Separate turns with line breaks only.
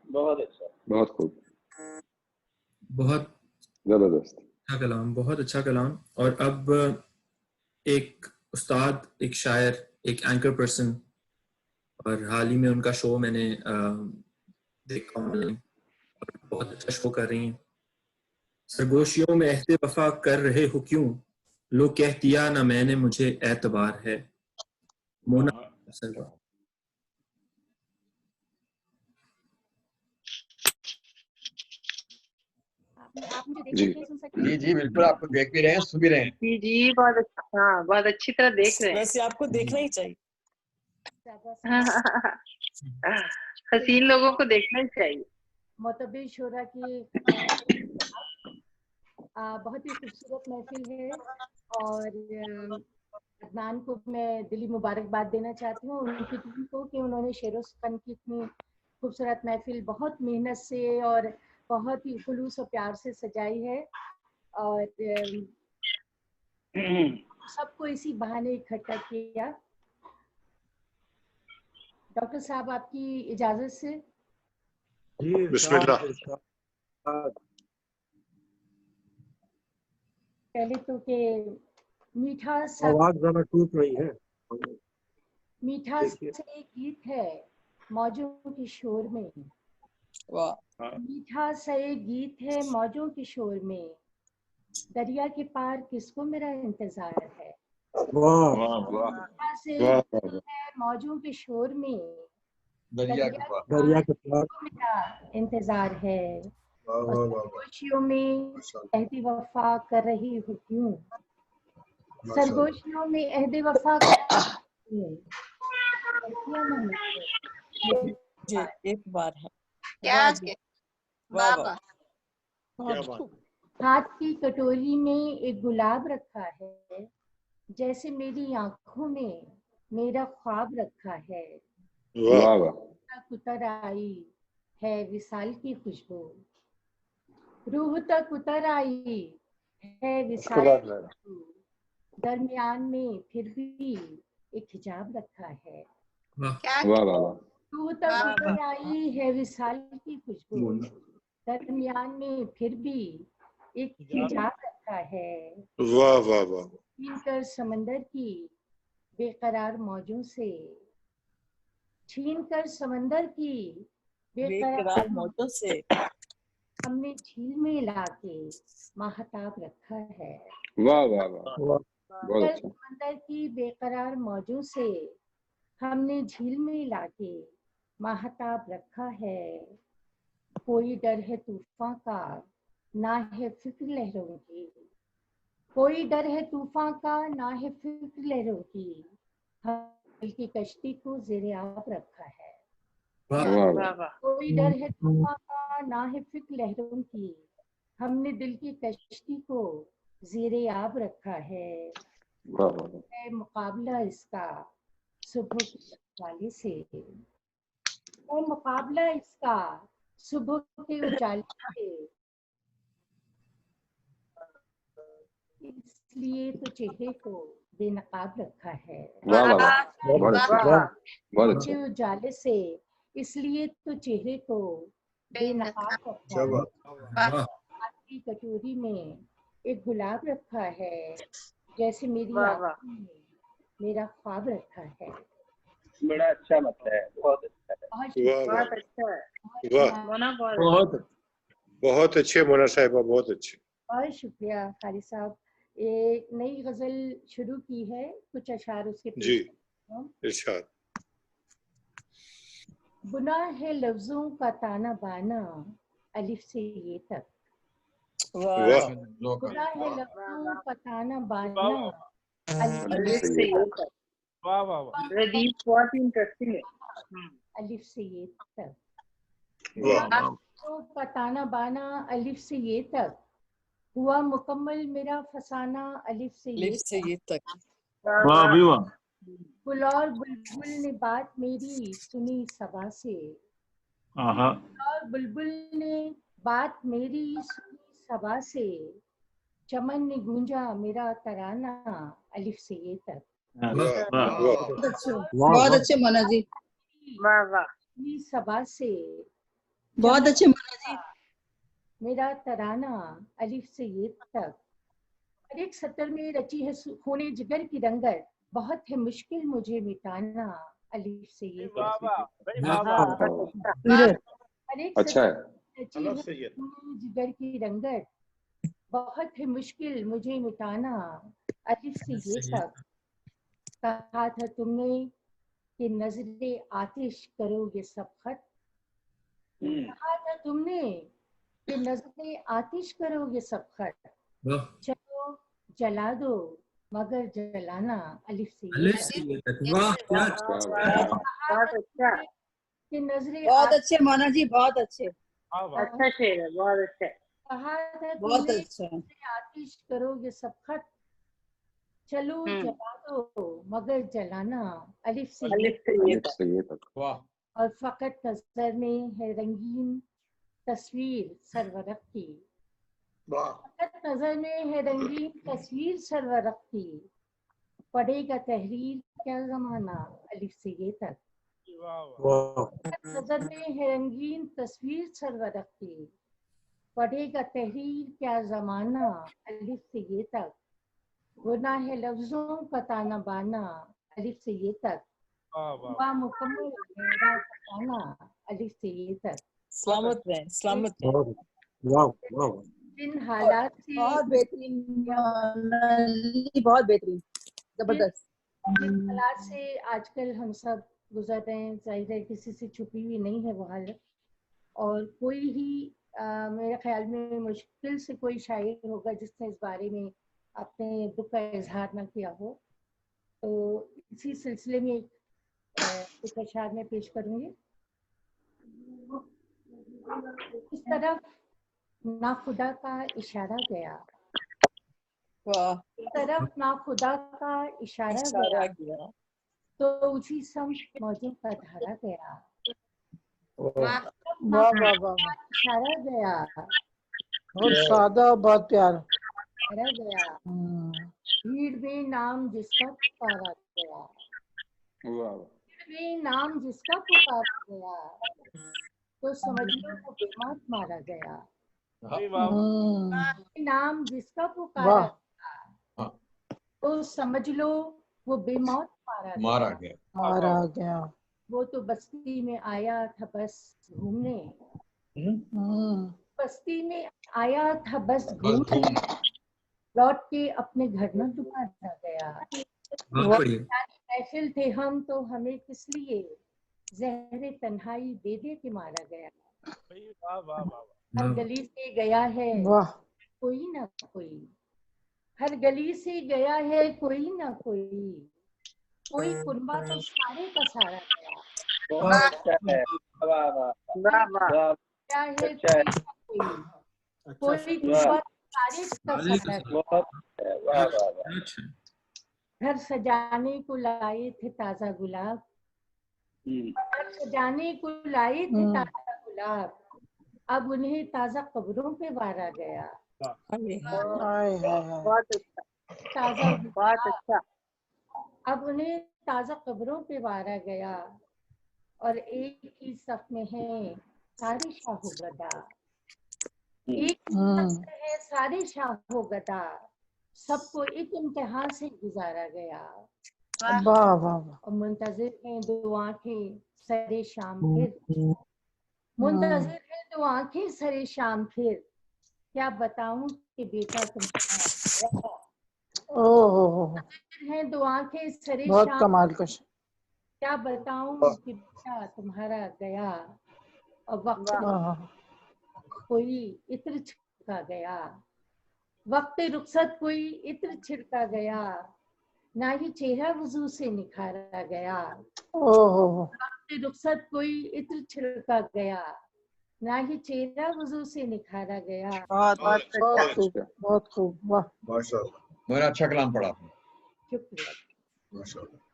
बहुत अच्छा,
बहुत खूब,
बहुत
जबरदस्त,
अच्छा कलाम, बहुत अच्छा कलाम। और अब एक उस्ताद, एक शायर, एक एंकर पर्सन, और हाल ही में उनका शो मैंने देखा ऑनलाइन, और बहुत अच्छा शो कर रही हैं। सरगोशियों में अहद वफा कर रहे हो क्यों, लो कह दिया ना मैंने मुझे एतबार है। मोना सरगोश।
आप मुझे देख
जी
सकते हैं, सुन सकते हैं?
जी जी बिल्कुल, आपको देख भी रहे हैं, सुन भी रहे हैं।
जी जी, बहुत अच्छा, हाँ, बहुत अच्छी तरह देख रहे हैं।
वैसे आपको देखना ही चाहिए।
हसीन लोगों को देखना ही चाहिए।
मोतबर शोरा की बहुत ही खूबसूरत महफिल है, और अदनान को मैं दिली मुबारकबाद देना चाहती हूँ, उनकी टीम को, कि उन्होंने शेरो फन की इतनी खूबसूरत महफिल बहुत मेहनत से और बहुत ही खुलूस और प्यार से सजाई है, और सबको इसी बहाने इकट्ठा किया। डॉक्टर साहब, आपकी इजाजत से
बिस्मिल्लाह।
पहले तो के मीठा सा
आवाज जरा टूट रही है।
मीठा सा एक गीत है मौजों के शोर में,
वाह,
मीठा सा एक गीत है मौजों के शोर में, दरिया के पार किसको मेरा इंतजार है।
वाह
मीठा से
वाह
एक गीत है मौजों के शोर में,
दरिया के पार।
दरिया के पार
किसको मेरा इंतजार है। और सरगोशियों में अहद वफा कर रही हूँ क्यों, सरगोशियों में अहद वफा कर रही हूँ, किया ना मुझसे।
जी एक बार है।
क्या
वाह जी, वाह वाह,
क्या बात।
हाथ की कटोरी में एक गुलाब रखा है, जैसे मेरी आंखों में मेरा ख्वाब रखा है।
वाह वाह,
कुतर आई है विसाल की खुशबू, रूह तक उतर आई है विसाल की खुशबू, दरमियान में फिर भी एक हिजाब रखा है।
क्या
वाह वाह वाह,
रूह तक उतर आई है विसाल की खुशबू, दरमियान में फिर भी एक हिजाब रखा है।
वाह वाह वाह,
छीन कर समंदर की बेकरार मौजों से, छीन कर समंदर की बेकरार
बेकरार मौजों से
हमने झील में लाके महताब रखा है।
वाह वाह वाह,
वाह
बहुत
कर
अच्छा,
समंदर की बेकरार मौजों से हमने झील में लाके महताब रखा है। कोई डर है तूफान का, ना है फिक्र लहरों की, कोई डर है तूफान का, ना है फिक्र लहरों की, हम दिल की कश्ती को ज़ेरे आब रखा है।
वाह
वाह
वाह,
वाह,
कोई डर है तूफान का, ना है फिक्र लहरों की, हमने दिल की कश्ती को ज़ेरे आब रखा है।
वाह वाह,
है मुकाबला इसका सुबह के उजाले से, है मुकाबला इसका सुबह के उजाले से, इसलिए तो चेहरे को बेनकाब रखा है।
वाह वाह वाह, बहुत अच्छा,
वाह,
बहुत
के
अच्छा,
उजाले से, इसलिए तो चेहरे को बेनकाब रखा है।
वाह,
आपकी कटोरी में एक गुलाब रखा है, जैसे मेरी
वाह वाह,
आंखों में मेरा ख्वाब रखा है।
बड़ा अच्छा मतलब है, बहुत अच्छा है,
बहुत
वाह वाह
बहुत अच्छा है।
वाह,
मोना बहुत
बहुत
बहुत अच्छे मोना साहिबा, बहुत अच्छे।
बहुत शुक्रिया खालिद साहब। एक नई गजल शुरू की है, कुछ अशार उसके
जी
पेश करती हूँ।
इरशाद।
गुनाह है लफ्जों का ताना बाना अलिफ से ये तक,
वाह
वाह
गुनाह है लफ्जों का ताना बाना अलिफ
अलिफ
अलिफ
से
से
ये
ये
तक,
तक। रदीफ बहुत ही इंटरेस्टिंग है।
अलिफ से ये तक,
वाह
गुनाह का ताना बाना अलिफ से ये तक, हुआ मुकम्मल मेरा फसाना अलिफ से ये
लिफ्ट से ये तक।
वाह
वाह
वाह,
भी वाह,
गुल और बुलबुल ने बात मेरी सुनी सबा से,
आहा,
और बुलबुल ने बात मेरी सुनी सबा से, चमन ने गूंजा मेरा तराना अलिफ से ये तक,
वाह
वाह,
वाह,
बहुत अच्छे,
वाह
बहुत
वाह,
अच्छे मोना जी।
वाह वाह,
सुनी सबा से,
बहुत अच्छे मोना जी।
मेरा तराना अलिफ से ये तक, हर एक सतर में रची है खूने जिगर की रंगत, बहुत है मुश्किल मुझे मिटाना अलिफ से ये तक। हर एक
अच्छा है।
सतर में रची है खूने जिगर की रंगत, बहुत है मुश्किल मुझे मिटाना अलिफ से ये तक। कहा था तुमने कि नजरे आतिश करोगे सब खत, कहा था तुमने कि नजरे आतिश करोगे सब खत,
वाह,
चलो जला दो मगर जलाना अलिफ से ये
अलिफ
तक।
से ये तक। वाह, क्या
वाह वाह
बहुत अच्छा,
कि नजरे
बहुत अच्छे मोना जी, बहुत अच्छे,
अच्छा शेर है, बहुत अच्छा।
कहा था
बहुत
तुमने
अच्छा।
नजरे आतिश करोगे सब खत, चलो
हम्म।
जला दो मगर जलाना अलिफ से ये
अलिफ से ये
अलिफ
तक।
से ये तक।
वाह
और फकत नजर में है रंगीन तस्वीर सरवरक की,
वाह
फकत नजर में है रंगीन तस्वीर सरवरक की, पढ़ेगा तहरीर क्या जमाना अलिफ से ये तक। फकत नजर में है रंगीन तस्वीर सरवरक की, पढ़ेगा तहरीर क्या जमाना अलिफ से ये तक। गुनाह है लफ्जों का ताना बाना अलिफ से ये तक, हुआ मुकम्मल मेरा फसाना अलिफ से ये तक।
सलामत रहें, सलामत रहें।
जिन हालात से
बहुत बेहतरीन मोना जी, बहुत बेहतरीन, जबरदस्त।
जिन हालात से आजकल हम सब गुजर रहे हैं, जाहिर है किसी से छुपी हुई नहीं है वो हालत, और कोई ही मेरे ख्याल में मुश्किल से कोई शायर होगा जिसने इस बारे में अपने दुख का इजहार ना किया हो। तो इसी सिलसिले में एक अशआर में पेश करूंगी। इस तरफ ना खुदा का इशारा गया,
वाह,
इस तरफ ना खुदा का इशारा
इशारा
गया,
किया।
तो उसी समत मौजों का धारा गया।
वाह वाह वाह वाह।
इशारा गया,
बहुत सादा, बहुत प्यारा।
इशारा गया, भीड़ में नाम जिसका पुकारा गया,
वाह
भीड़ में नाम जिसका पुकारा गया, तो समझ लो वो बेमौत मारा गया। नाम जिसका पुकारा
वाह।
गया, तो समझ लो वो बेमौत मारा
मारा
गया।
गया।
मारा गया।
वो तो बस्ती में आया था बस घूमने, बस्ती में आया था बस
बस
घूमने,
घूम
लौट के अपने घर न दोबारा गया।
बहुत बढ़िया।
महफिल थे हम तो हमें किस लिए जहरे तन्हाई दे दे के मारा गया। हर गली से गया है
वाह।
कोई ना कोई, हर गली से गया है कोई ना कोई, कोई कुनबा तो सारे का सारा गया।
बहुत अच्छा है, वाह वाह वाह वाह,
क्या है
अच्छा है,
कोई ना कोई, कोई कुनबा तो सारे का सारा गया।
बहुत वाह वाह वाह।
अच्छा,
घर सजाने को लाए थे ताजा गुलाब, घर सजाने को लाए थे ताजा गुलाब, अब उन्हें ताजा कब्रों पे वारा गया।
हाय हाय हाय।
बहुत अच्छा,
ताजा
बहुत अच्छा।
अब उन्हें ताजा कब्रों पे वारा गया, और एक ही सफ में है सारे शाहो गदा, एक ही सफ में है सारे शाहो गदा, सबको एक इम्तिहान से गुजारा गया।
वाह वाह वाह।
और मुंतजिर हैं दो आंखें सरे शाम फिर, मुंतजिर हैं दो आंखें सरे शाम फिर, क्या बताऊं कि बेटा तुम्हारा
ओह,
हैं दो आंखें सरे
बहुत
शाम,
कमाल का।
क्या बताऊं कि बेटा तुम्हारा गया। और वक्त कोई इत्र छिड़का गया, वक्त रुखसत कोई इत्र छिड़का गया, ना ही चेहरा वजू से निखारा गया।
ओह,
वक्त रुखसत कोई इत्र छिड़का गया, ना ही चेहरा वजू से निखारा गया।
बहुत
बहुत खूब, बहुत खूब। वाह
माशाल्लाह, मेरा अच्छा कलाम पढ़ा आपने।
शुक्रिया।
माशाल्लाह।